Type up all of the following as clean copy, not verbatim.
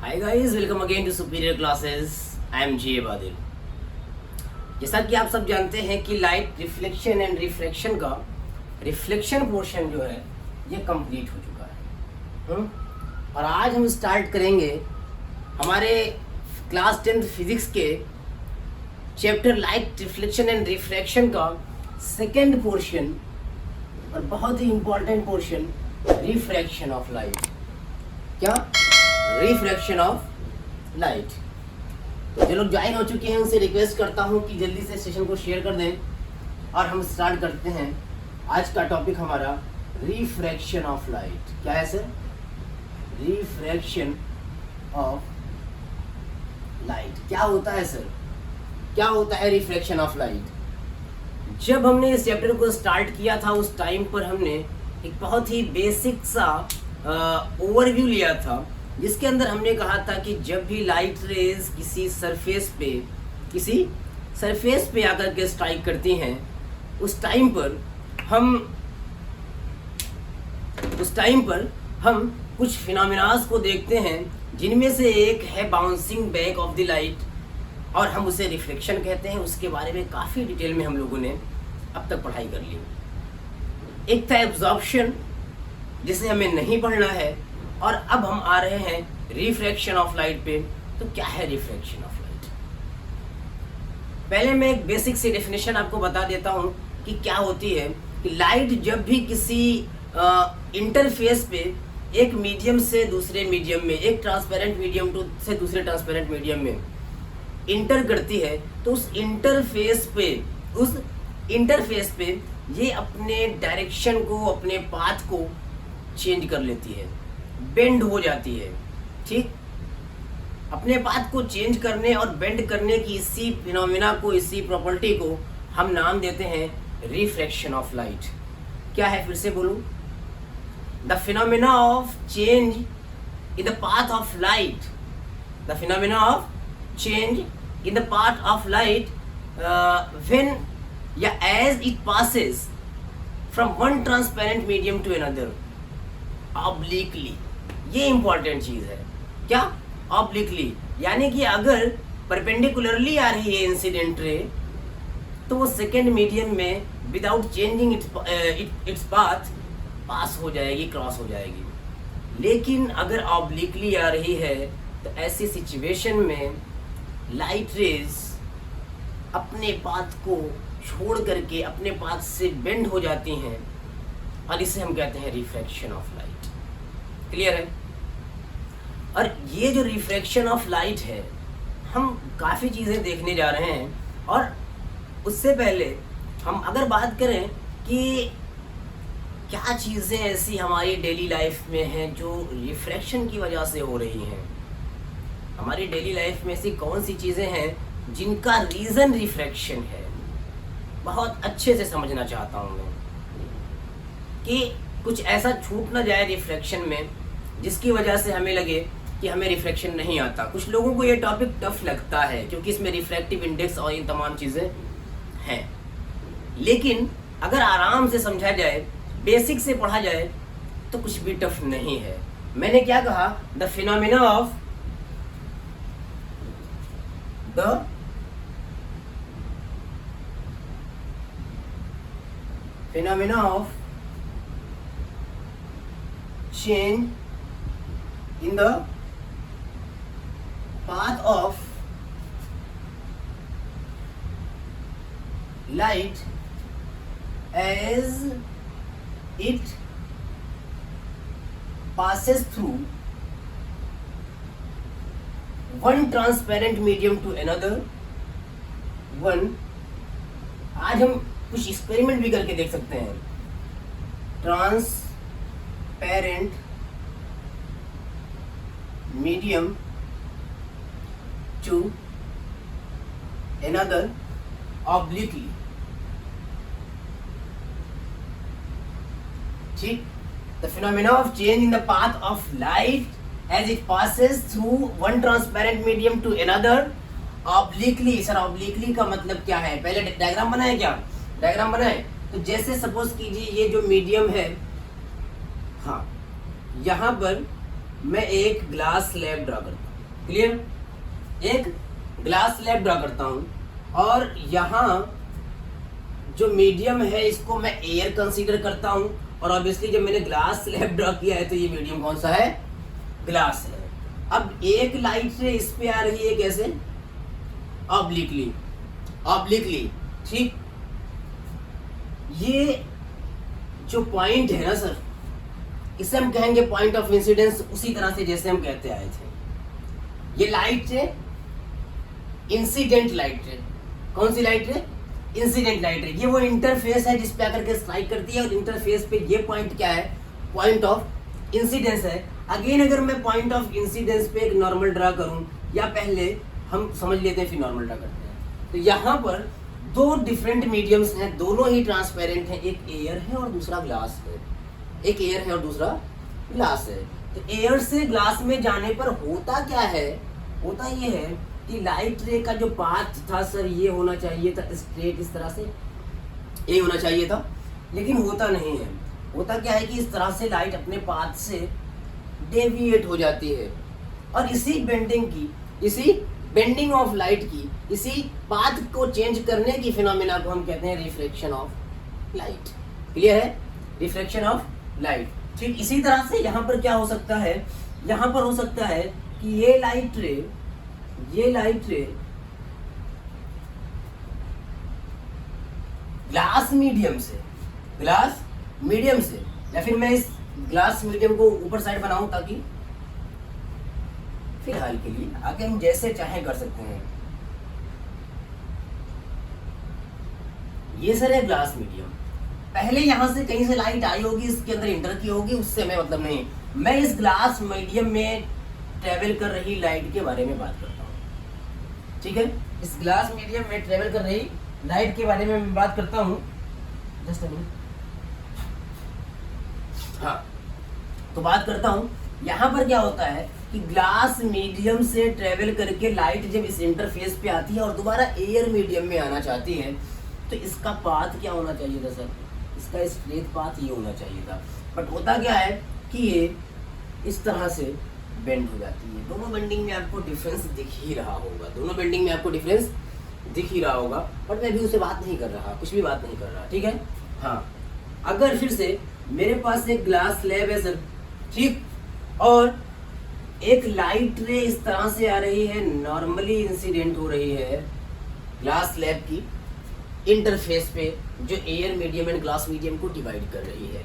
Hi guys, welcome again to superior classes. I am G Badil. जैसा कि आप सब जानते हैं कि लाइट रिफ्लेक्शन एंड रिफ्रैक्शन का रिफ्लेक्शन पोर्शन जो है ये कंप्लीट हो चुका है। और आज हम स्टार्ट करेंगे हमारे क्लास 10th फिजिक्स के chapter light reflection and refraction का सेकेंड पोर्शन और बहुत ही important portion, refraction of light. क्या? Refraction of light. तो जो लोग ज्वाइन हो चुके हैं उनसे रिक्वेस्ट करता हूं कि जल्दी से सेशन को शेयर कर दें और हम स्टार्ट करते हैं। आज का टॉपिक हमारा रिफ्रैक्शन ऑफ लाइट। क्या है सर? Refraction of light. क्या होता है सर? क्या होता है रिफ्रैक्शन ऑफ लाइट? जब हमने इस चैप्टर को स्टार्ट किया था उस टाइम पर हमने एक बहुत ही बेसिक सा ओवरव्यू लिया था, जिसके अंदर हमने कहा था कि जब भी लाइट रेज किसी सरफेस पे आकर के स्ट्राइक करती हैं उस टाइम पर हम कुछ फिनोमेनास को देखते हैं, जिनमें से एक है bouncing back of the light और हम उसे रिफ्लेक्शन कहते हैं। उसके बारे में काफ़ी डिटेल में हम लोगों ने अब तक पढ़ाई कर ली। एक था एब्जॉर्प्शन, जिसे हमें नहीं पढ़ना है, और अब हम आ रहे हैं रिफ्रैक्शन ऑफ लाइट पे। तो क्या है रिफ्रैक्शन ऑफ लाइट? पहले मैं एक बेसिक सी डेफिनेशन आपको बता देता हूँ कि क्या होती है। कि लाइट जब भी किसी इंटरफेस पे एक मीडियम से दूसरे मीडियम में, एक ट्रांसपेरेंट मीडियम से दूसरे ट्रांसपेरेंट मीडियम में इंटर करती है, तो उस इंटरफेस पे ये अपने डायरेक्शन को, अपने पाथ को चेंज कर लेती है, बेंड हो जाती है। ठीक, अपने पाथ को चेंज करने और बेंड करने की इसी फिनोमिना को, इसी प्रॉपर्टी को हम नाम देते हैं रिफ्रैक्शन ऑफ लाइट। क्या है? फिर से बोलूं, the phenomena of change in the path of light, the phenomena of change in the path of light when या as it passes from one transparent medium to another obliquely. ये important चीज है। क्या? ऑब्लिकली, यानी कि अगर perpendicularly आ रही है इंसिडेंट रे, तो वो सेकेंड मीडियम में विदाउट चेंजिंग इट्स पाथ पास हो जाएगी, क्रॉस हो जाएगी। लेकिन अगर ऑब्लिकली आ रही है तो ऐसी सिचुएशन में लाइट रेज अपने पाथ को छोड़ करके अपने पाथ से बेंड हो जाती हैं, और इसे हम कहते हैं रिफ्रैक्शन ऑफ लाइट। क्लियर है? और ये जो रिफ्रैक्शन ऑफ लाइट है, हम काफ़ी चीज़ें देखने जा रहे हैं। और उससे पहले हम अगर बात करें कि क्या चीज़ें ऐसी हमारी डेली लाइफ में हैं जो रिफ्रैक्शन की वजह से हो रही हैं, हमारी डेली लाइफ में ऐसी कौन सी चीज़ें हैं जिनका रीज़न रिफ्रैक्शन है, बहुत अच्छे से समझना चाहता हूँ मैं, कि कुछ ऐसा छूट ना जाए रिफ्रैक्शन में जिसकी वजह से हमें लगे कि हमें रिफ्रैक्शन नहीं आता। कुछ लोगों को ये टॉपिक टफ लगता है क्योंकि इसमें रिफ्रैक्टिव इंडेक्स और इन तमाम चीज़ें हैं, लेकिन अगर आराम से समझा जाए, बेसिक से पढ़ा जाए, तो कुछ भी टफ नहीं है। मैंने क्या कहा? The phenomena of change in the path of light as it passes through one transparent medium to another one। आज हम कुछ एक्सपेरिमेंट भी करके देख सकते हैं। Transparent medium to another obliquely। ठीक, the phenomena of change in the path of light as it passes through one transparent medium to another obliquely। Sir obliquely का मतलब क्या है? पहले डायग्राम बनाए। क्या डायग्राम बनाए? तो जैसे सपोज कीजिए ये जो मीडियम है, हाँ, यहाँ पर मैं एक ग्लास स्लैब ड्रा करता हूँ। क्लियर। एक ग्लास स्लैब ड्रा करता हूं और यहाँ जो मीडियम है इसको मैं एयर कंसीडर करता हूं, और ऑब्वियसली जब मैंने ग्लास स्लैब ड्रा किया है तो ये मीडियम कौन सा है, ग्लास है। अब एक लाइट से इस पे आ रही है कैसे, ऑब्लिकली, ऑब्लिकली, ठीक। ये जो पॉइंट है ना सर, इसे हम कहेंगे पॉइंट ऑफ इंसिडेंस, उसी तरह से जैसे हम कहते आए थे। ये लाइट है इंसिडेंट लाइट है, कौन सी लाइट है, इंसिडेंट लाइट है। ये वो इंटरफेस है जिस पे आकर के स्ट्राइक करती है, और इंटरफेस पे ये पॉइंट क्या है, पॉइंट ऑफ इंसिडेंस है। अगेन अगर मैं पॉइंट ऑफ इंसिडेंस पे एक नॉर्मल ड्रा करूं, या पहले हम समझ लेते हैं फिर नॉर्मल ड्रा करते हैं। तो यहाँ पर दो डिफरेंट मीडियम्स हैं, दोनों ही ट्रांसपेरेंट हैं, एक एयर है और दूसरा ग्लास है, एक एयर है और दूसरा ग्लास है। तो एयर से ग्लास में जाने पर होता क्या है, होता ये है कि लाइट रे का जो पाथ था सर, ये होना चाहिए था स्ट्रेट, इस तरह से ये होना चाहिए था, लेकिन होता नहीं है। होता क्या है कि इस तरह से लाइट अपने पाथ से डेविएट हो जाती है, और इसी बेंडिंग की, इसी बेंडिंग ऑफ लाइट की, इसी पाथ को चेंज करने की फिनोमेना को हम कहते हैं रिफ्लेक्शन ऑफ लाइट। क्लियर है, रिफ्लेक्शन ऑफ लाइट। ठीक इसी तरह से यहाँ पर क्या हो सकता है, यहाँ पर हो सकता है कि ये लाइट रे ग्लास मीडियम से, या फिर मैं इस ग्लास मीडियम को ऊपर साइड बनाऊं ताकि फिलहाल के लिए आगे हम जैसे चाहे कर सकते हैं। ये सर है ग्लास मीडियम। पहले यहां से कहीं से लाइट आई होगी, इसके अंदर इंटर की होगी, उससे मैं मतलब नहीं, मैं इस ग्लास मीडियम में ट्रेवल कर रही लाइट के बारे में बात करता हूँ। ठीक है, इस ग्लास मीडियम में ट्रेवल कर रही लाइट के बारे में मैं बात करता हूँ। जस्ट अ मिनट, हाँ, तो बात करता हूँ। यहाँ पर क्या होता है कि ग्लास मीडियम से ट्रेवल करके लाइट जब इस इंटरफेस पे आती है और दोबारा एयर मीडियम में आना चाहती है, तो इसका पाथ क्या होना चाहिए था सर, इसका स्ट्रेट पाथ ये होना चाहिए था। बट होता क्या है कि ये इस तरह से बेंड हो जाती है। दोनों बेंडिंग में आपको डिफरेंस दिख ही रहा होगा, दोनों बेंडिंग में आपको डिफरेंस दिख ही रहा होगा, बट मैं भी उससे बात नहीं कर रहा, कुछ भी बात नहीं कर रहा। ठीक है, हाँ, अगर फिर से मेरे पास एक ग्लास स्लैब है सर, ठीक, और एक लाइट रे इस तरह से आ रही है, नॉर्मली इंसिडेंट हो रही है ग्लास स्लैब की इंटरफेस पे, जो air medium and glass medium को डिवाइड कर रही है।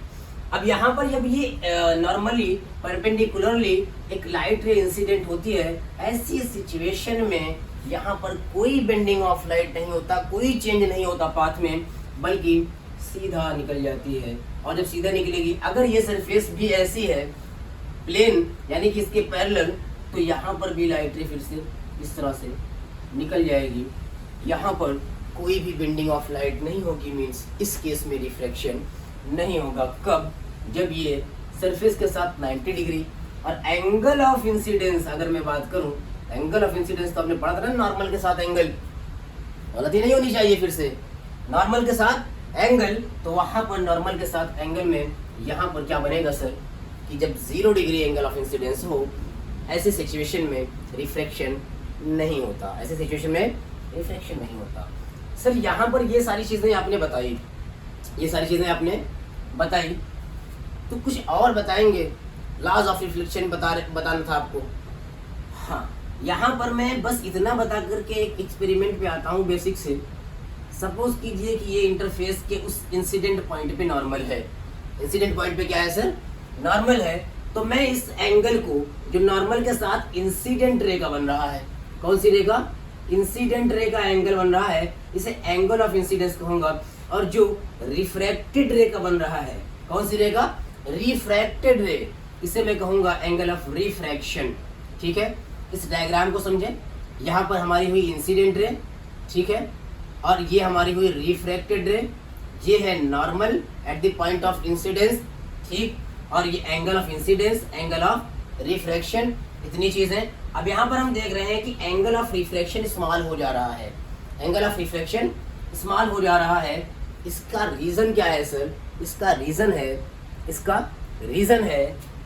अब यहाँ पर जब ये नॉर्मली परपेंडिकुलरली एक लाइट रे इंसिडेंट होती है, ऐसी सिचुएशन में यहाँ पर कोई बेंडिंग ऑफ लाइट नहीं होता, कोई चेंज नहीं होता पाथ में, बल्कि सीधा निकल जाती है। और जब सीधा निकलेगी, अगर ये सरफेस भी ऐसी है प्लेन, यानी कि इसके पैरेलल, तो यहाँ पर भी लाइट रे फिर से इस तरह से निकल जाएगी। यहाँ पर कोई भी बेंडिंग ऑफ लाइट नहीं होगी, मीन्स इस केस में रिफ्लेक्शन नहीं होगा। कब, जब ये सरफेस के साथ 90 डिग्री, और एंगल ऑफ इंसिडेंस अगर मैं बात करूं, एंगल ऑफ इंसिडेंस तो आपने पढ़ा था ना, नॉर्मल के साथ एंगल, गलती नहीं होनी चाहिए, फिर से नॉर्मल के साथ एंगल, तो वहां पर नॉर्मल के साथ एंगल में यहाँ पर क्या बनेगा सर, कि जब 0 डिग्री एंगल ऑफ इंसिडेंस हो, ऐसे सिचुएशन में रिफ्लेक्शन नहीं होता, ऐसे सिचुएशन में रिफ्लेक्शन नहीं होता। सर यहाँ पर ये सारी चीजें आपने बताई, ये सारी चीजें आपने बताई, तो कुछ और बताएंगे, लॉज ऑफ रिफ्लेक्शन बताना था आपको। हाँ, यहाँ पर मैं बस इतना बता करके एक एक्सपेरिमेंट पे आता हूँ बेसिक से। सपोज कीजिए कि ये इंटरफेस के उस इंसिडेंट पॉइंट पे नॉर्मल है, इंसिडेंट पॉइंट पे क्या है सर, नॉर्मल है। तो मैं इस एंगल को, जो नॉर्मल के साथ इंसिडेंट रे का बन रहा है, कौन सी रे का, इंसिडेंट रे का एंगल बन रहा है, इसे एंगल ऑफ इंसिडेंस कहूंगा। और जो रिफ्रैक्टेड रे का बन रहा है, कौन सी रे का, रिफ्रैक्टेड रे, इसे मैं कहूंगा एंगल ऑफ रिफ्रैक्शन। ठीक है, इस डायग्राम को समझें, यहाँ पर हमारी हुई इंसिडेंट रे, ठीक है, और ये हमारी हुई रिफ्रैक्टेड रे, ये है normal at the point of incidence, ठीक, और ये angle of incidence, angle of refraction, इतनी चीजें। अब यहाँ पर हम देख रहे हैं कि एंगल ऑफ रिफ्रैक्शन स्मॉल हो जा रहा है, एंगल ऑफ रिफ्रैक्शन स्मॉल हो जा रहा है। इसका रीजन क्या है सर, इसका रीजन है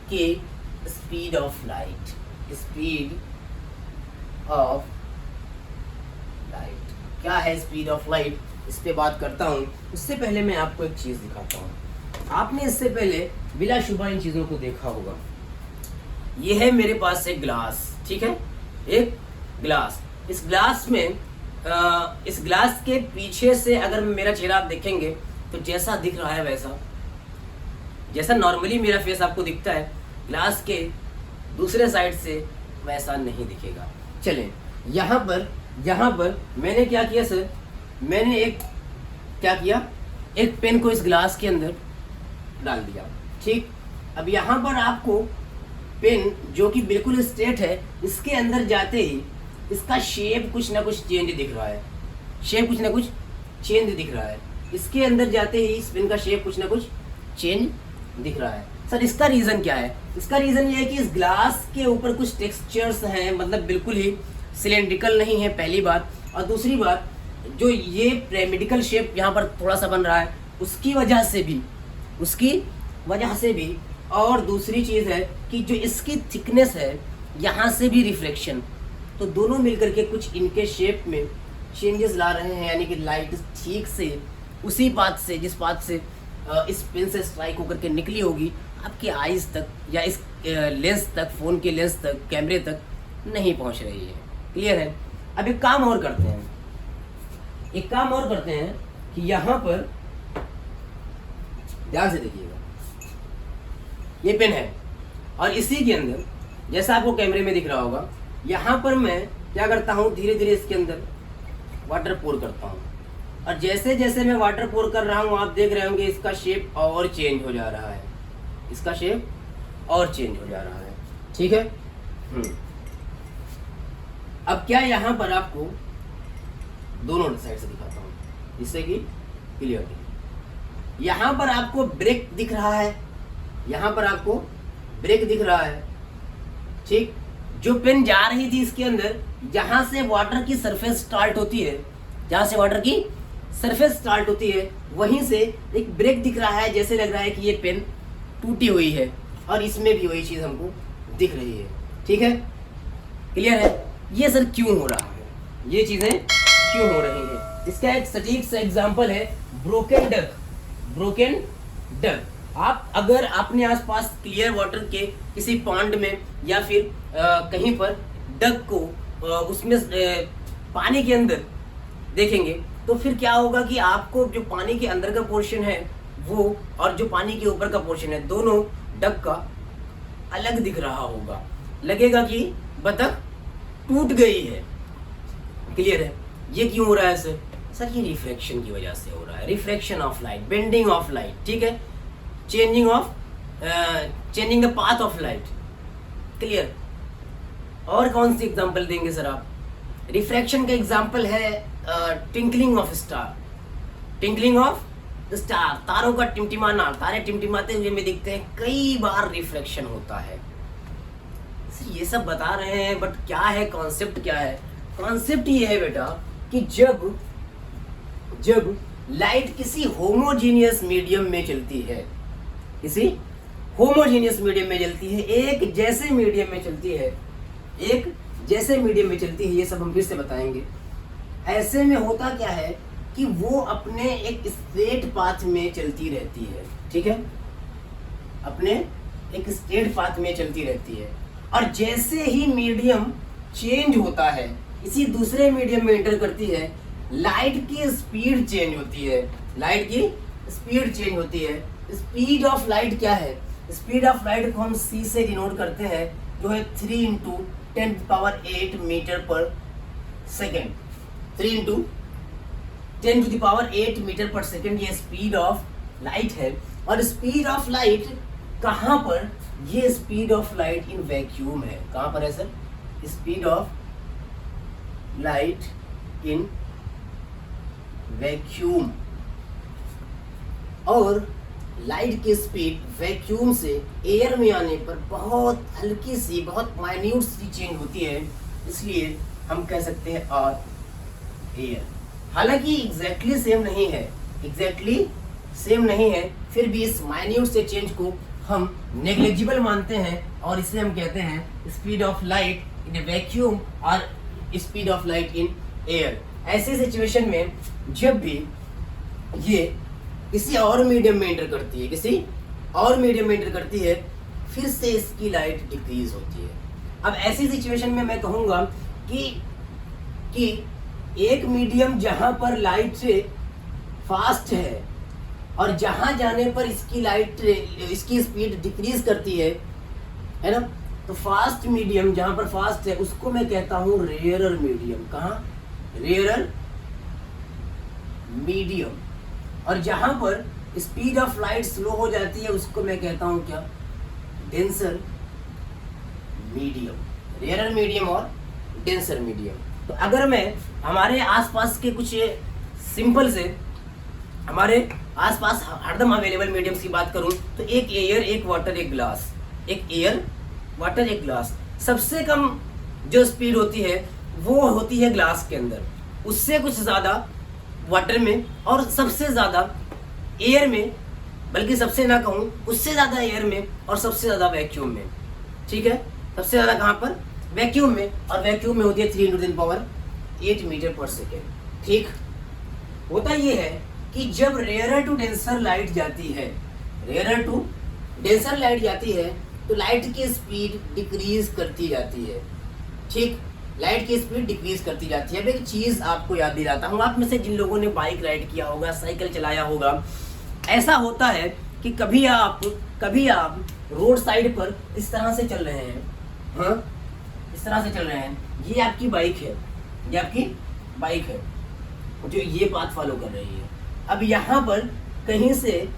कि speed of light, speed of light. क्या है स्पीड ऑफ लाइट, इस पे बात करता हूँ। उससे पहले मैं आपको एक चीज दिखाता हूँ। आपने इससे पहले बिला शुबा इन चीजों को देखा होगा। ये है मेरे पास एक ग्लास, ठीक है, एक ग्लास। इस ग्लास में इस ग्लास के पीछे से अगर मेरा चेहरा आप देखेंगे तो जैसा दिख रहा है वैसा, जैसा नॉर्मली मेरा फेस आपको दिखता है, ग्लास के दूसरे साइड से वैसा नहीं दिखेगा। चलें, यहाँ पर मैंने क्या किया सर, मैंने एक पेन को इस ग्लास के अंदर डाल दिया, ठीक। अब यहाँ पर आपको पेन जो कि बिल्कुल स्ट्रेट है, इसके अंदर जाते ही इसका शेप कुछ ना कुछ चेंज दिख रहा है, इसके अंदर जाते ही इस पेन का शेप कुछ ना कुछ चेंज दिख रहा है। सर इसका रीज़न क्या है? इसका रीज़न ये है कि इस ग्लास के ऊपर कुछ टेक्सचर्स हैं, मतलब बिल्कुल ही सिलेंड्रिकल नहीं है, पहली बात। और दूसरी बात, जो ये पिरामिडिकल शेप यहाँ पर थोड़ा सा बन रहा है, उसकी वजह से भी और दूसरी चीज़ है कि जो इसकी थिकनेस है, यहाँ से भी रिफ्लेक्शन, तो दोनों मिलकर के कुछ इनके शेप में चेंजेस ला रहे हैं। यानी कि लाइट ठीक से उसी पाथ से, जिस पाथ से इस पेन से स्ट्राइक होकर के निकली होगी, आपके आईज तक या इस लेंस तक, फ़ोन के लेंस तक, कैमरे तक नहीं पहुंच रही है। क्लियर है? अब एक काम और करते हैं कि यहाँ पर ध्यान से देखिएगा, ये पेन है और इसी के अंदर जैसा आपको कैमरे में दिख रहा होगा, यहाँ पर मैं क्या करता हूँ, धीरे धीरे इसके अंदर वाटर पोर करता हूँ। और जैसे जैसे मैं वाटर पोर कर रहा हूँ, आप देख रहे होंगे इसका शेप और चेंज हो जा रहा है, ठीक है। अब क्या यहाँ पर आपको दोनों साइड से दिखाता हूँ जिससे कि क्लियर दिखे। यहाँ पर आपको ब्रेक दिख रहा है, ठीक। जो पेन जा रही थी इसके अंदर, जहां से वाटर की सरफेस स्टार्ट होती है, वहीं से एक ब्रेक दिख रहा है। जैसे लग रहा है कि ये पेन टूटी हुई है, और इसमें भी वही चीज हमको दिख रही है, ठीक है। क्लियर है? ये सर क्यों हो रहा है, ये चीजें क्यों हो रही है? इसका एक सटीक सा एग्जांपल है ब्रोकन डक। आप अगर अपने आसपास क्लियर वाटर के किसी पॉन्ड में या फिर कहीं पर डक को उसमें पानी के अंदर देखेंगे, तो फिर क्या होगा कि आपको जो पानी के अंदर का पोर्शन है वो, और जो पानी के ऊपर का पोर्शन है, दोनों डक का अलग दिख रहा होगा। लगेगा कि बतख टूट गई है। क्लियर है? ये क्यों हो रहा है सर? सर ये रिफ्लेक्शन की वजह से हो रहा है, reflection of light, bending of light, ठीक है, changing the path of light. Clear? और कौन सी एग्जांपल देंगे सर आप? रिफ्रैक्शन का एग्जांपल है ट्विंकलिंग ऑफ स्टार, तारों का टिमटिमाना, तारे टिमटिमाते हुए में दिखते हैं, कई बार रिफ्लेक्शन होता है। सर ये सब बता रहे हैं, बट क्या है कॉन्सेप्ट? क्या है कॉन्सेप्ट? ये है बेटा कि जब लाइट किसी होमोजीनियस मीडियम में चलती है, एक जैसे मीडियम में चलती है, ये सब हम फिर से बताएंगे। ऐसे में होता क्या है कि वो अपने एक स्ट्रेट पाथ में चलती रहती है, ठीक है, और जैसे ही मीडियम चेंज होता है, इसी दूसरे मीडियम में एंटर करती है, लाइट की स्पीड चेंज होती है। स्पीड ऑफ लाइट क्या है? स्पीड ऑफ लाइट को हम c से डिनोट करते हैं, जो है 3 × 10⁸ मीटर पर सेकेंड। 3 × 10⁸ मीटर पर सेकेंड ये स्पीड ऑफ लाइट है। और स्पीड ऑफ लाइट कहाँ पर? ये speed of light in vacuum है। कहाँ पर है sir? Speed of light in vacuum. और लाइट की स्पीड वैक्यूम से एयर में आने पर बहुत हल्की सी, बहुत माइन्यूट सी चेंज होती है, इसलिए हम कह सकते हैं आर एयर। हालांकि एग्जैक्टली सेम नहीं है, फिर भी इस माइन्यूट से चेंज को हम नेग्लिजिबल मानते हैं, और इसे हम कहते हैं speed of light in a vacuum. और speed of light in air. ऐसे सिचुएशन में जब भी ये किसी और मीडियम में एंटर करती है, किसी और मीडियम में एंटर करती है, फिर से इसकी लाइट डिक्रीज होती है। अब ऐसी सिचुएशन में मैं कहूँगा कि एक मीडियम जहाँ पर लाइट फास्ट है और जहाँ जाने पर इसकी स्पीड डिक्रीज करती है ना, तो फास्ट मीडियम जहाँ पर फास्ट है उसको मैं कहता हूँ रेयरर मीडियम। कहाँ? Rarer medium. और जहाँ पर स्पीड ऑफ लाइट स्लो हो जाती है उसको मैं कहता हूँ क्या? Denser medium. रेयरर मीडियम और डेंसर मीडियम। तो अगर मैं हमारे आसपास के कुछ सिंपल से हमारे आसपास हरदम अवेलेबल मीडियम्स की बात करूं तो एक एयर, एक वाटर, एक ग्लास। एक एयर, वाटर, एक ग्लास। सबसे कम जो स्पीड होती है वो होती है ग्लास के अंदर, उससे कुछ ज़्यादा वाटर में, और सबसे ज़्यादा एयर में, बल्कि सबसे ना कहूँ उससे ज़्यादा एयर में, और सबसे ज़्यादा वैक्यूम में। ठीक है, सबसे ज़्यादा कहाँ पर? वैक्यूम में। और वैक्यूम में होती है 3 × 10⁸ मीटर पर सेकेंड। ठीक, होता ये है कि जब रेयरर टू डेंसर लाइट जाती है, रेयरर टू डेंसर लाइट जाती है तो लाइट की स्पीड डिक्रीज करती जाती है। ठीक, लाइट की स्पीड डिक्रीज करती जाती है। अब एक चीज़ आपको याद दिलाता हूँ, आप में से जिन लोगों ने बाइक राइड किया होगा, साइकिल चलाया होगा, ऐसा होता है कि कभी आप रोड साइड पर इस तरह से चल रहे हैं, हाँ, इस तरह से चल रहे हैं, ये आपकी बाइक है, ये आपकी बाइक है जो ये पाथ फॉलो कर रही है। अब यहाँ पर कहीं से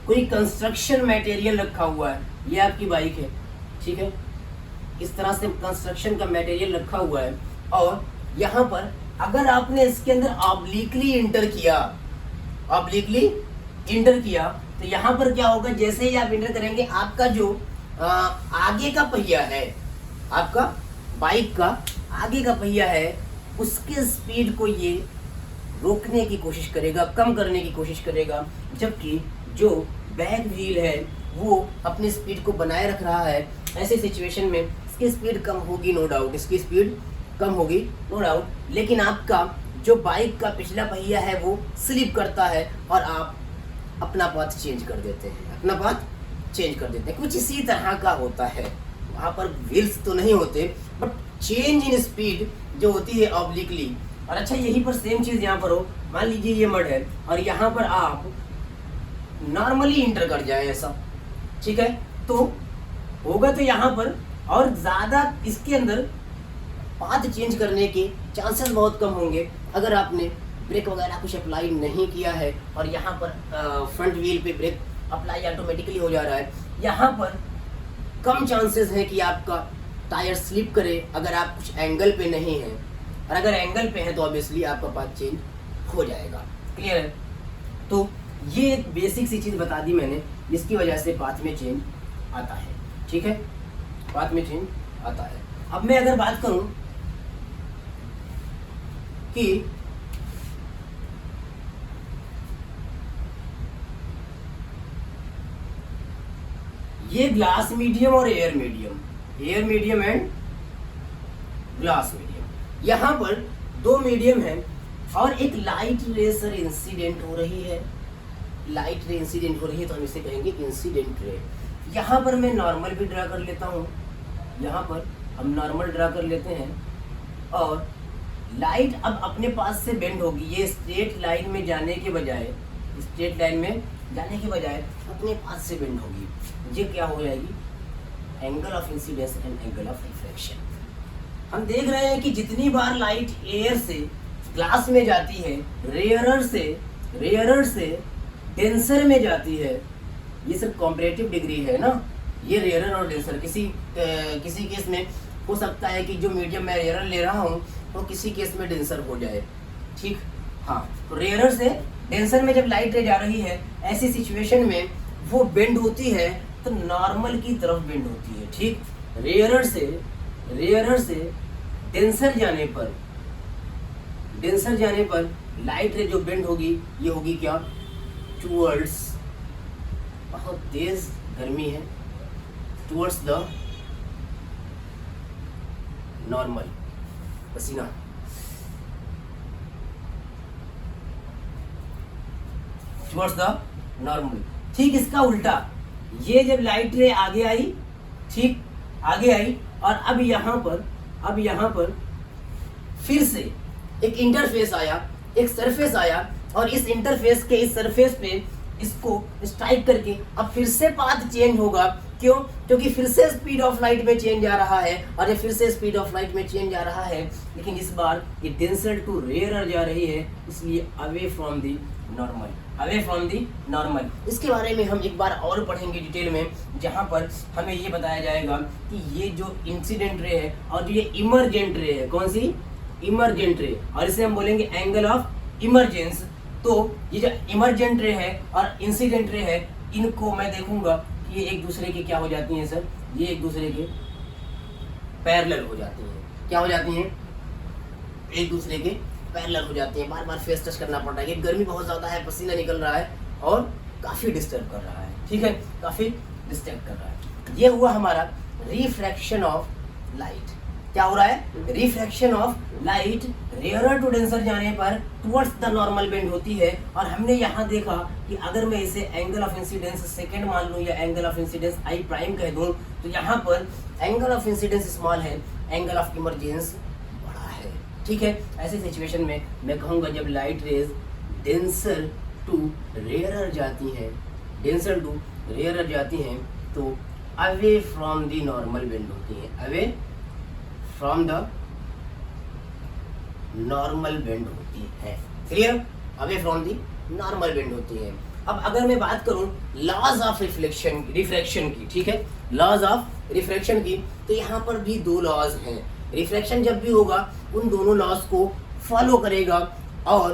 कोई कंस्ट्रक्शन मटेरियल रखा हुआ है, ये आपकी बाइक है, ठीक है, इस तरह से कंस्ट्रक्शन का मटेरियल रखा हुआ है, और यहाँ पर अगर आपने इसके अंदर ऑब्लिकली इंटर किया तो यहाँ पर क्या होगा? जैसे ही आप इंटर करेंगे, आपका जो आगे का पहिया है, आपका बाइक का आगे का पहिया है, उसके स्पीड को ये रोकने की कोशिश करेगा, कम करने की कोशिश करेगा, जबकि जो बैक व्हील है वो अपनी स्पीड को बनाए रख रहा है। ऐसे सिचुएशन में इसकी स्पीड कम होगी, नो डाउट, इसकी स्पीड कम होगी, नो डाउट, लेकिन आपका जो बाइक का पिछला पहिया है वो स्लिप करता है और आप अपना पाथ चेंज कर देते हैं, कुछ इसी तरह का होता है। वहाँ पर व्हील्स तो नहीं होते, बट चेंज इन स्पीड जो होती है ऑब्लिकली। और अच्छा, यहीं पर सेम चीज़ यहाँ पर हो, मान लीजिए ये मड है और यहाँ पर आप नॉर्मली इंटर कर जाए ऐसा, ठीक है, तो होगा तो यहाँ पर और ज़्यादा इसके अंदर पाथ चेंज करने के चांसेस बहुत कम होंगे अगर आपने ब्रेक वगैरह कुछ अप्लाई नहीं किया है, और यहाँ पर फ्रंट व्हील पे ब्रेक अप्लाई ऑटोमेटिकली हो जा रहा है। यहाँ पर कम चांसेस हैं कि आपका टायर स्लिप करे अगर आप कुछ एंगल पे नहीं हैं, और अगर एंगल पे है तो ऑब्वियसली आपका पाथ चेंज हो जाएगा। क्लियर है? तो ये एक बेसिक सी चीज़ बता दी मैंने, जिसकी वजह से पाथ में चेंज आता है। ठीक है, पाथ में चेंज आता है। अब मैं अगर बात करूं कि ये ग्लास मीडियम और air medium and glass medium, यहाँ पर दो मीडियम है और एक लाइट रे सर इंसिडेंट हो रही है, तो हम इसे कहेंगे इंसिडेंट रे। यहाँ पर मैं नॉर्मल भी ड्रा कर लेता हूँ, यहाँ पर हम नॉर्मल ड्रा कर लेते हैं, और लाइट अब अपने पास से बेंड होगी। ये स्ट्रेट लाइन में जाने के बजाय अपने पास से बेंड होगी। ये क्या हो जाएगी? Angle of incidence and angle of reflection. हम देख रहे हैं कि जितनी बार लाइट एयर से ग्लास में जाती है, रेयरर से डेंसर में जाती है। ये सिर्फ कॉम्परेटिव डिग्री है ना, ये रेयरर और डेंसर। किसी केस में हो सकता है कि जो मीडियम मैं रेयरर ले रहा हूँ तो किसी केस में डेंसर हो जाए। ठीक, हाँ, तो रेयरर से डेंसर में जब लाइट रे जा रही है, ऐसी सिचुएशन में वो बेंड होती है तो नॉर्मल की तरफ बेंड होती है। ठीक, रेयरर से डेंसर जाने पर लाइट रे जो बेंड होगी, ये होगी क्या? टूवर्ड्स, बहुत तेज गर्मी है, टूवर्ड्स द नॉर्मल। पसीना। Towards the normal. ठीक इसका उल्टा, ये जब लाइट रे आगे आई, ठीक आगे आई, और अब यहाँ पर फिर से एक इंटरफेस आया, एक सरफेस आया, और इस इंटरफेस के इस सरफेस पे इसको स्ट्राइक करके अब फिर से पाथ चेंज होगा। क्यों? क्योंकि फिर से स्पीड ऑफ लाइट में चेंज आ रहा है, और ये फिर से स्पीड ऑफ लाइट में चेंज आ रहा है, लेकिन इस बार ये डेंसर टू रेयरर जा रही है, इसलिए away from the normal, away from the normal. इसके बारे में हम एक बार और पढ़ेंगे डिटेल में, जहाँ पर हमें ये बताया जाएगा कि ये जो इंसिडेंट रे है और जो ये इमरजेंट रे है, कौन सी? इमरजेंट रे, और इसे हम बोलेंगे एंगल ऑफ इमरजेंस। तो ये जो इमरजेंट रे है और इंसिडेंट रे है, इनको मैं देखूंगा कि ये एक दूसरे के क्या हो जाती हैं सर, ये एक दूसरे के पैरेलल हो जाती हैं। क्या हो जाती हैं? एक दूसरे के पैरेलल हो जाती हैं। बार बार फेस टच करना पड़ रहा है, गर्मी बहुत ज़्यादा है, पसीना निकल रहा है और काफ़ी डिस्टर्ब कर रहा है। ठीक है, काफ़ी डिस्टर्ब कर रहा है। ये हुआ हमारा रिफ्रैक्शन ऑफ लाइट। क्या हो रहा है? Refraction of light rarer to denser जाने पर टुवर्ड्स द नॉर्मल बेंड होती है। और हमने यहाँ देखा कि अगर मैं इसे एंगल ऑफ इंसिडेंस सेकंड मान लूँ या angle of incidence I prime कह दूँ, तो यहाँ पर एंगल ऑफ इंसिडेंस स्मॉल है, एंगल ऑफ इमरजेंस बड़ा है। ठीक है, ऐसे सिचुएशन में मैं कहूँगा जब light rays denser to rarer जाती हैं, डेंसर टू रेयरर जाती हैं, तो away from the normal bend होती हैं, away from the normal bend होती है। Clear? Away from the normal bend होती है। अब अगर मैं बात करूं लॉज ऑफ रिफ्रैक्शन की, ठीक है, लॉज ऑफ रिफ्रैक्शन की, तो यहाँ पर भी दो लॉज हैं। रिफ्रैक्शन जब भी होगा उन दोनों लॉज को फॉलो करेगा, और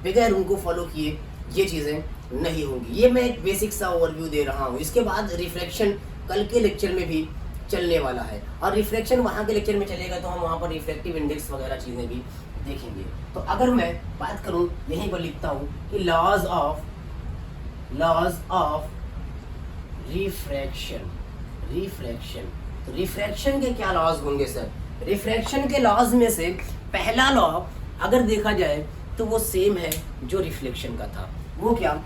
बगैर उनको फॉलो किए ये चीज़ें नहीं होंगी। ये मैं एक बेसिक सा ओवरव्यू दे रहा हूँ। इसके बाद रिफ्रैक्शन कल के लेक्चर में भी चलने वाला है, और रिफ्रैक्शन वहाँ के लेक्चर में चलेगा तो हम वहाँ पर रिफ्रैक्टिव इंडेक्स वगैरह चीज़ें भी देखेंगे। तो अगर मैं बात करूँ, यहीं पर लिखता हूँ कि लॉज ऑफ रिफ्रैक्शन, तो रिफ्रैक्शन के क्या लॉज होंगे सर? रिफ्रैक्शन के लॉज में से पहला लॉ अगर देखा जाए तो वो सेम है जो रिफ्लेक्शन का था। वो क्या?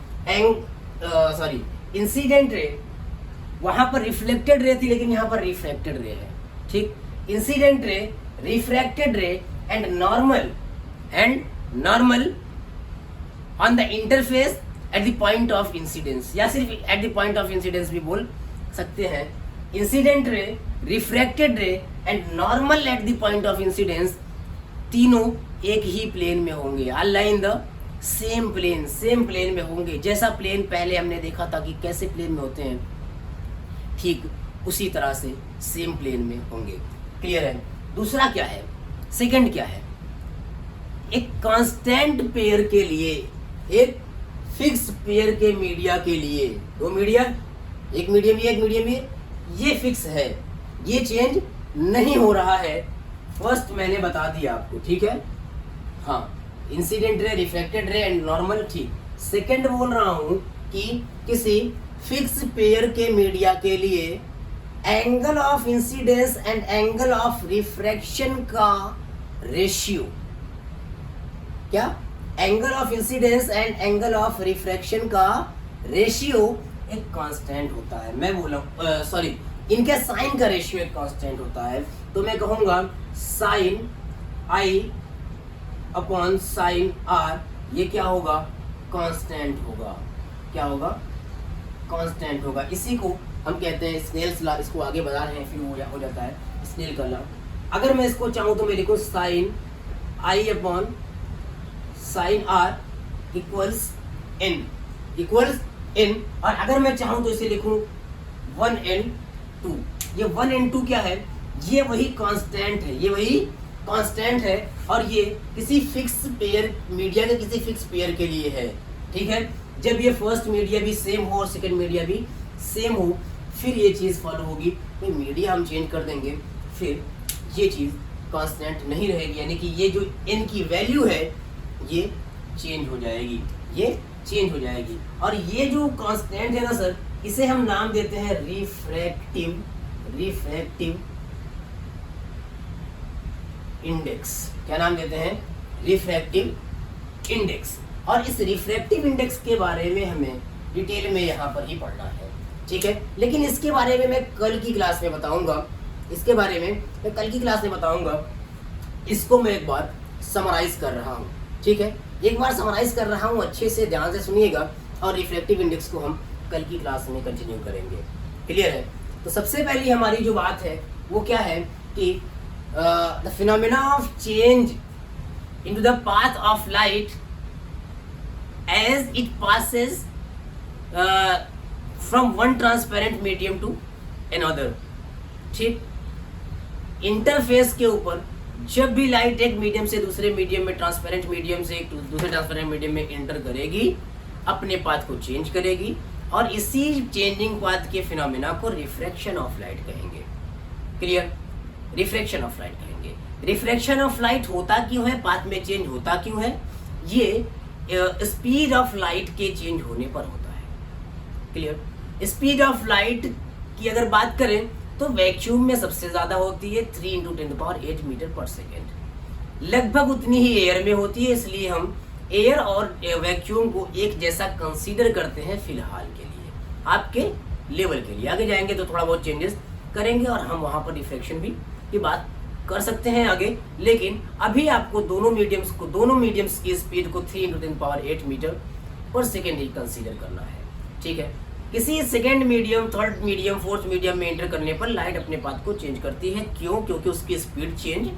इंसिडेंट रे वहां पर रिफ्लेक्टेड रे थी, लेकिन यहाँ पर रिफ्रैक्टेड रे है। ठीक, इंसिडेंट रे, रिफ्रैक्टेड रे and normal on the interface at the point of incidence, या सिर्फ at the point of incidence भी बोल सकते हैं। इंसिडेंट रे, रिफ्रैक्टेड रे and normal at the point of incidence, तीनों एक ही प्लेन में होंगे, अलाइन द सेम प्लेन में होंगे। जैसा प्लेन पहले हमने देखा था कि कैसे प्लेन में होते हैं, ठीक उसी तरह से सेम प्लेन में होंगे। क्लियर है? दूसरा क्या है? सेकंड क्या है? एक कांस्टेंट पेयर के लिए, एक फिक्स पेयर के मीडिया के लिए, दो मीडिया, एक मीडियम ये, एक मीडियम ये फिक्स है, ये चेंज नहीं हो रहा है। फर्स्ट मैंने बता दिया आपको, ठीक है, हाँ, इंसिडेंट रे, रिफ्लेक्टेड रे एंड नॉर्मल, ठीक। सेकंड बोल रहा हूं कि किसी फिक्स पेयर के मीडिया के लिए angle of incidence and angle of refraction का रेशियो, क्या? Angle of incidence and angle of refraction का रेशियो एक कांस्टेंट होता है। मैं बोला सॉरी, इनके साइन का रेशियो एक कांस्टेंट होता है। तो मैं कहूंगा sine i upon sine r, ये क्या होगा? कांस्टेंट होगा। क्या होगा? कांस्टेंट होगा। इसी को हम कहते हैं स्नेल्स लॉ। इसको आगे बढ़ा रहे हैं, फिर वो हो जाता है स्नेल का लॉ। अगर मैं इसको चाहूँ तो मैं लिखूँ sine i upon sine r equals n, और अगर मैं चाहूँ तो इसे लिखूँ 1n2। ये 1n2 क्या है? ये वही कांस्टेंट है, ये वही कांस्टेंट है, और ये किसी फिक्स पेयर, मीडिया के किसी फिक्स पेयर के लिए है। ठीक है, जब ये फर्स्ट मीडिया भी सेम हो और सेकंड मीडिया भी सेम हो, फिर ये चीज़ फॉलो होगी। तो मीडिया हम चेंज कर देंगे, फिर ये चीज़ कांस्टेंट नहीं रहेगी, यानी कि ये जो n की वैल्यू है ये चेंज हो जाएगी, ये चेंज हो जाएगी। और ये जो कांस्टेंट है ना सर, इसे हम नाम देते हैं रिफ्रैक्टिव इंडेक्स। क्या नाम देते हैं? Refractive index. और इस रिफ्रैक्टिव इंडेक्स के बारे में हमें डिटेल में यहाँ पर ही पढ़ना है, ठीक है। लेकिन इसके बारे में मैं कल की क्लास में बताऊंगा, इसके बारे में मैं कल की क्लास में बताऊंगा। इसको मैं एक बार समराइज कर रहा हूँ, ठीक है। एक बार समराइज कर रहा हूँ, अच्छे से ध्यान से सुनिएगा, और रिफ्रैक्टिव इंडेक्स को हम कल की क्लास में कंटिन्यू करेंगे। क्लियर है? तो सबसे पहली हमारी जो बात है वो क्या है कि the phenomena of change into the path of light as it passes from one transparent medium to another. ठीक, इंटरफेस के ऊपर जब भी लाइट एक मीडियम से दूसरे मीडियम में, ट्रांसपेरेंट मीडियम से एक दूसरे ट्रांसपेरेंट मीडियम में एंटर करेगी, अपने पाथ को चेंज करेगी, और इसी चेंजिंग पाथ के फिनोमेना को रिफ्रैक्शन ऑफ लाइट कहेंगे। क्लियर? रिफ्रैक्शन ऑफ लाइट कहेंगे। रिफ्रैक्शन ऑफ लाइट होता क्यों है? पाथ में चेंज होता क्यों है? ये स्पीड ऑफ लाइट के चेंज होने पर होता है। क्लियर? स्पीड ऑफ लाइट की अगर बात करें तो वैक्यूम में सबसे ज्यादा होती है 3 × 10⁸ मीटर पर सेकेंड। लगभग उतनी ही एयर में होती है, इसलिए हम एयर और वैक्यूम को एक जैसा कंसीडर करते हैं फिलहाल के लिए, आपके लेवल के लिए। आगे जाएंगे तो थोड़ा बहुत चेंजेस करेंगे और हम वहां पर रिफ्लेक्शन भी की बात कर सकते हैं आगे। लेकिन अभी आपको दोनों मीडियम्स की स्पीड को 3 × 10⁸ मीटर पर सेकेंड ही कंसीडर करना है, ठीक है। किसी second medium, third medium, fourth medium में एंटर करने पर लाइट अपने पाथ को चेंज करती है। क्यों? क्योंकि उसकी स्पीड चेंज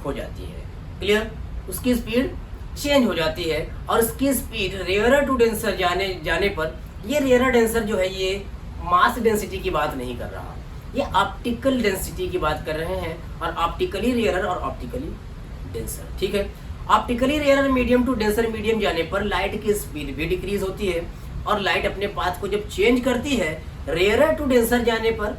हो जाती है। क्लियर? उसकी स्पीड चेंज हो जाती है, और उसकी स्पीड रेयरर टू डेंसर जाने पर, ये रेयरर डेंसर जो है ये मास डेंसिटी की बात नहीं कर रहा, ये ऑप्टिकल डेंसिटी की बात कर रहे हैं। और ऑप्टिकली रेयरर और ऑप्टिकली डेंसर, ठीक है। Optically rarer medium to denser medium जाने पर लाइट की स्पीड भी डिक्रीज होती है, और लाइट अपने पाथ को जब चेंज करती है रेयरर टू डेंसर जाने पर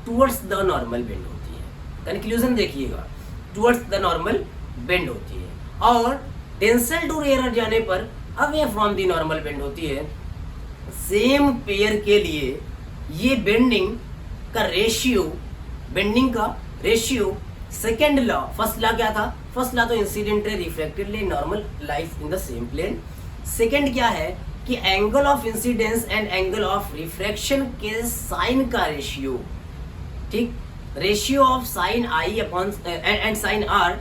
टुवर्ड्स द नॉर्मल बेंड होती है। कंक्लूजन देखिएगा, टुवर्ड्स द नॉर्मल बेंड होती है, और डेंसर टू रेयरर जाने पर away from the normal bend होती है। सेम पेयर के लिए ये बेंडिंग का ratio second law, first law क्या था? फर्स्ट लॉ तो incident ray, reflected ray, normal life in the same plane. Second क्या है कि angle of incidence and angle of refraction के साइन का रेशियो, ठीक, ratio of sine i upon and sine r,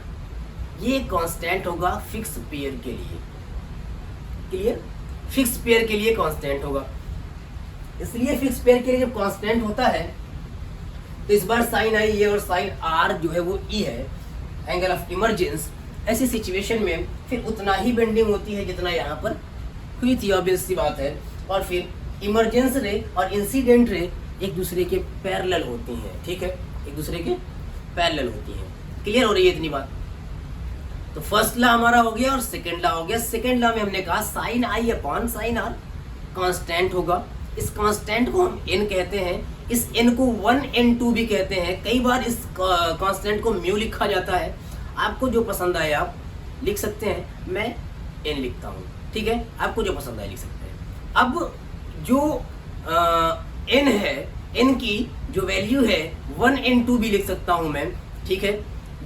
ये कांस्टेंट होगा fix pair के लिए। क्लियर? फिक्स पेयर के लिए कांस्टेंट होगा। इसलिए फिक्स पेयर के लिए जब कांस्टेंट होता है तो इस बार साइन आई ये और साइन आर जो है वो ई है, एंगल ऑफ इमर्जेंस। ऐसी सिचुएशन में फिर उतना ही बेंडिंग होती है जितना यहाँ पर हुई थी, ऑब्वियस सी बात है। और फिर इमरजेंस रे और इंसिडेंट रे एक दूसरे के पैरेलल होती हैं, ठीक है, एक दूसरे के पैरेलल होती हैं। क्लियर हो रही है इतनी बात? तो फर्स्ट लॉ हमारा हो गया और सेकंड लॉ हो गया। सेकंड लॉ में हमने कहा sine i upon sine r constant होगा। इस कांस्टेंट को हम n कहते हैं, इस n को 1n2 भी कहते हैं। कई बार इस कांस्टेंट को म्यू लिखा जाता है। आपको जो पसंद आए आप लिख सकते हैं, मैं n लिखता हूँ, ठीक है। आपको जो पसंद आए लिख सकते हैं। अब जो n है, n की जो वैल्यू है 1n2 भी लिख सकता हूँ मैं, ठीक है।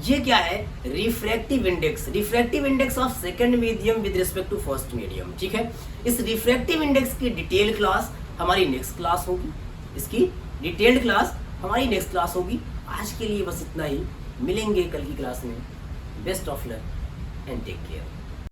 ये क्या है? Refractive index, refractive index of second medium with respect to first medium, ठीक है। इस रिफ्रैक्टिव इंडेक्स की डिटेल क्लास हमारी नेक्स्ट क्लास होगी, इसकी डिटेल्ड क्लास हमारी नेक्स्ट क्लास होगी। आज के लिए बस इतना ही, मिलेंगे कल की क्लास में। Best of luck and take care.